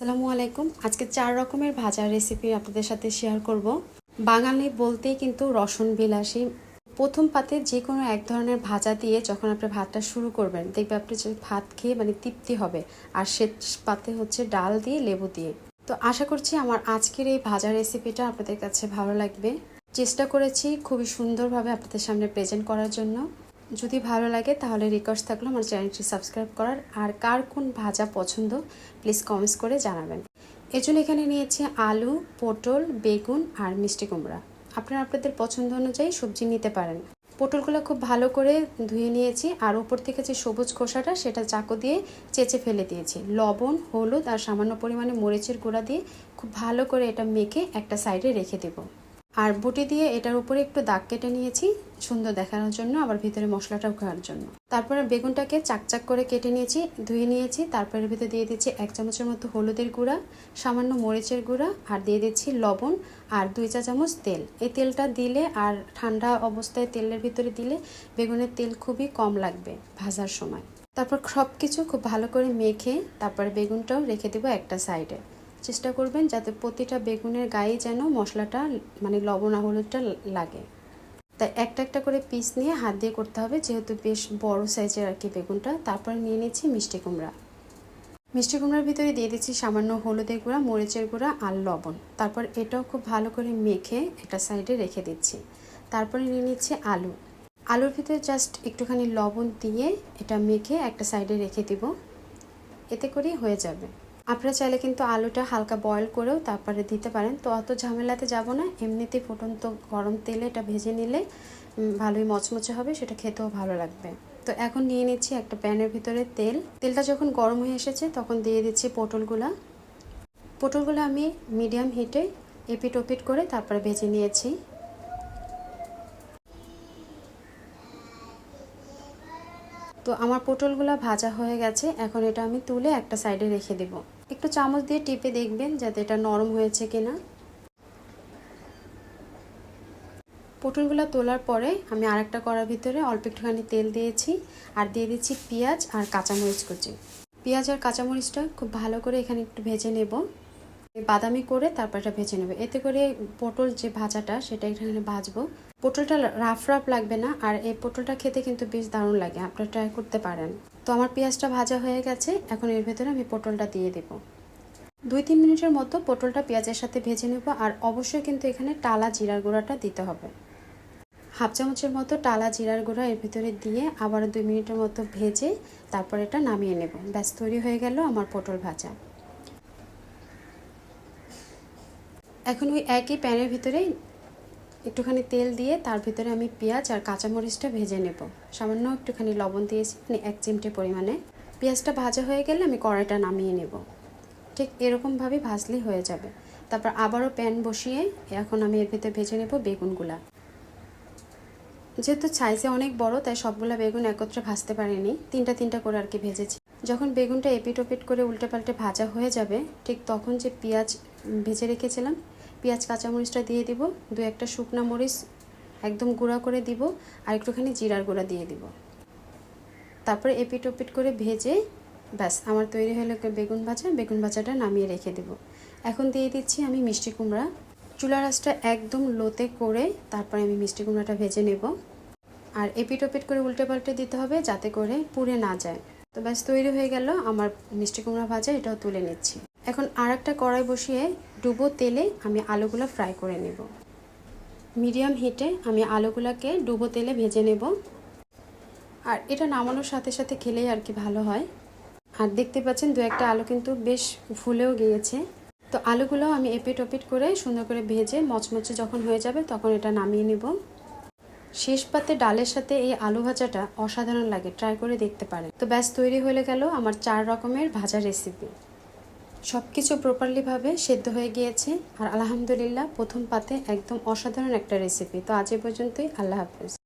আসসালামু আলাইকুম। আজকে 4 রকমের ভাজার রেসিপি আপনাদের সাথে শেয়ার করব। বাঙালি বলতেই কিন্তু রসন বিলাসী। প্রথম পাতে যে কোনো এক ধরনের ভাজা দিয়ে যখন আপনি ভাতটা শুরু করবেন, দেখবে আপনি যে ভাত খেয়ে তৃপ্তি হবে। আর শেষ পাতে হচ্ছে ডাল দিয়ে, লেবু দিয়ে। তো আশা করছি আমার আজকের এই ভাজা রেসিপিটা আপনাদের কাছে ভালো লাগবে। চেষ্টা করেছি খুবই সুন্দরভাবে আপনাদের সামনে প্রেজেন্ট করার জন্য। যদি ভালো লাগে তাহলে রিকোয়েস্ট থাকলো আমার চ্যানেলটি সাবস্ক্রাইব করার। আর কার কোন ভাজা পছন্দ প্লিজ কমেন্টস করে জানাবেন। এর জন্য এখানে নিয়েছি আলু, পটল, বেগুন আর মিষ্টি কুমড়া। আপনারা আপনাদের পছন্দ অনুযায়ী সবজি নিতে পারেন। পটলগুলো খুব ভালো করে ধুয়ে নিয়েছি আর উপর থেকে যে সবুজ খোসাটা সেটা চাকু দিয়ে চেঁচে ফেলে দিয়েছি। লবণ, হলুদ আর সামান্য পরিমাণে মরিচের গুঁড়া দিয়ে খুব ভালো করে এটা মেখে একটা সাইডে রেখে দেব। আর বটি দিয়ে এটার উপরে একটু দাগ কেটে নিয়েছি সুন্দর দেখানোর জন্য, আবার ভিতরে মশলাটাও খাওয়ার জন্য। তারপরে বেগুনটাকে চাকচাক করে কেটে নিয়েছি, ধুয়ে নিয়েছি। তারপরে ভিতরে দিয়ে দিচ্ছি 1 চামচের মতো হলুদের গুঁড়া, সামান্য মরিচের গুঁড়া আর দিয়ে দিচ্ছি লবণ আর 2 চা চামচ তেল। এই তেলটা দিলে আর ঠান্ডা অবস্থায় তেলের ভিতরে দিলে বেগুনের তেল খুবই কম লাগবে ভাজার সময়। তারপর সব কিছু খুব ভালো করে মেখে তারপরে বেগুনটাও রেখে দেবো একটা সাইডে। চেষ্টা করবেন যাতে প্রতিটা বেগুনের গায়ে যেন মশলাটা লবণ আর হলুদটা লাগে। তাই একটা একটা করে পিস নিয়ে হাত দিয়ে করতে হবে, যেহেতু বেশ বড় সাইজের আর কি বেগুনটা। তারপরে নিয়ে নিচ্ছি মিষ্টি কুমড়া। মিষ্টি কুমড়ার ভিতরে দিয়ে দিচ্ছি সামান্য হলুদের গুঁড়া, মরিচের গুঁড়া আর লবণ। তারপর এটাও খুব ভালো করে মেখে একটা সাইডে রেখে দিচ্ছি। তারপরে নিয়ে নিচ্ছি আলু। আলুর ভিতরে জাস্ট একটুখানি লবণ দিয়ে এটা মেখে একটা সাইডে রেখে দিব। এতে করেই হয়ে যাবে। আপনারা চাইলে কিন্তু আলুটা হালকা বয়েল করেও তারপরে দিতে পারেন। তো অত ঝামেলাতে যাব না, এমনিতেই ফুটন্ত গরম তেলে এটা ভেজে নিলে ভালোই মচমচে হবে, সেটা খেতেও ভালো লাগবে। তো এখন নিয়ে নিচ্ছি একটা প্যানের ভিতরে তেলটা যখন গরম হয়ে এসেছে তখন দিয়ে দিচ্ছি পটলগুলো আমি মিডিয়াম হিটে এপিট ওপিট করে তারপরে ভেজে নিয়েছি। তো আমার পটলগুলো ভাজা হয়ে গেছে, এখন এটা আমি তুলে একটা সাইডে রেখে দেব। একটু চামচ দিয়ে টিপে দেখবেন যাতে এটা নরম হয়েছে কিনা। পটলগুলো তোলার পরে আমি আরেকটা কড়ার ভিতরে অল্প একটুখানি তেল দিয়েছি আর দিয়ে দিচ্ছি পেঁয়াজ আর কাঁচামরিচ কুচি। পেঁয়াজ আর কাঁচামরিচটা খুব ভালো করে এখানে একটু ভেজে নেব, বাদামি করে তারপর এটা ভেজে নেব। এতে করে পটল যে ভাজাটা সেটা এখানে ভাজবো। পটলটা রাফ লাগবে না, আর এই পটলটা খেতে কিন্তু বেশ দারুণ লাগে, আপনারা ট্রাই করতে পারেন। তো আমার পেঁয়াজটা ভাজা হয়ে গেছে, এখন এর ভেতরে আমি পটলটা দিয়ে দেব। 2-3 মিনিটের মতো পটলটা পেঁয়াজের সাথে ভেজে নেব। আর অবশ্যই কিন্তু এখানে টালা জিরার গুঁড়াটা দিতে হবে। 1/2 চামচের মতো টালা জিরার গুঁড়া এর ভিতরে দিয়ে আবার 2 মিনিটের মতো ভেজে তারপর এটা নামিয়ে নেব। ব্যাস তৈরি হয়ে গেল আমার পটল ভাজা। এখন ওই একই প্যানের ভিতরে একটুখানি তেল দিয়ে তার ভিতরে আমি পেঁয়াজ আর কাঁচামরিচটা ভেজে নেব। সামান্য একটুখানি লবণ দিয়েছি, 1 চিমটে পরিমাণে। পেঁয়াজটা ভাজা হয়ে গেলে আমি কড়াইটা নামিয়ে নেব। ঠিক এরকমভাবেই ভাজলেই হয়ে যাবে। তারপর আবারও প্যান বসিয়ে এখন আমি এর ভিতরে ভেজে নেব বেগুনগুলা। যেহেতু সাইজে অনেক বড় তাই সবগুলা বেগুন একত্রে ভাজতে পারিনি, তিনটা করে আর কি ভেজেছি। যখন বেগুনটা এপিট ওপিট করে উল্টে পাল্টে ভাজা হয়ে যাবে ঠিক তখন যে পেঁয়াজ ভেজে রেখেছিলাম, পেঁয়াজ কাঁচামরিচটা দিয়ে দিব, 2-1টা শুকনো মরিচ একদম গুঁড়া করে দিব আর একটুখানি জিরার গুঁড়া দিয়ে দিব। তারপরে এপিট ওপিট করে ভেজে ব্যাস আমার তৈরি হলো বেগুন ভাজাটা নামিয়ে রেখে দেব। এখন দিয়ে দিচ্ছি আমি মিষ্টি কুমড়া। চুলার আঁচটা একদম লোতে করে তারপরে আমি মিষ্টি কুমড়াটা ভেজে নেব। আর এপিট ওপিট করে উল্টে পাল্টে দিতে হবে যাতে করে পুড়ে না যায়। তো ব্যাস তৈরি হয়ে গেল আমার মিষ্টি কুমড়া ভাজা, এটাও তুলে নিচ্ছি। এখন আরেকটা কড়াই বসিয়ে ডুবো তেলে আমি আলুগুলো ফ্রাই করে নেব। মিডিয়াম হিটে আমি আলুগুলোকে ডুবো তেলে ভেজে নেব। আর এটা নামানোর সাথে সাথে খেলেই আর কি ভালো হয়। আর দেখতে পাচ্ছেন 2-1টা আলু কিন্তু বেশ ফুলেও গিয়েছে। তো আলুগুলো আমি এপিট ওপিট করে সুন্দর করে ভেজে মচমচে যখন হয়ে যাবে তখন এটা নামিয়ে নেব। শেষ পাতে ডালের সাথে এই আলু ভাজাটা অসাধারণ লাগে, ট্রাই করে দেখতে পারেন। তো ব্যাস তৈরি হয়ে গেল আমার 4 রকমের ভাজা রেসিপি। সব কিছু প্রপারলিভাবে সেদ্ধ হয়ে গিয়েছে আর আলহামদুলিল্লাহ প্রথম পাতে একদম অসাধারণ একটা রেসিপি। তো আজ এ পর্যন্তই, আল্লাহ হাফেজ।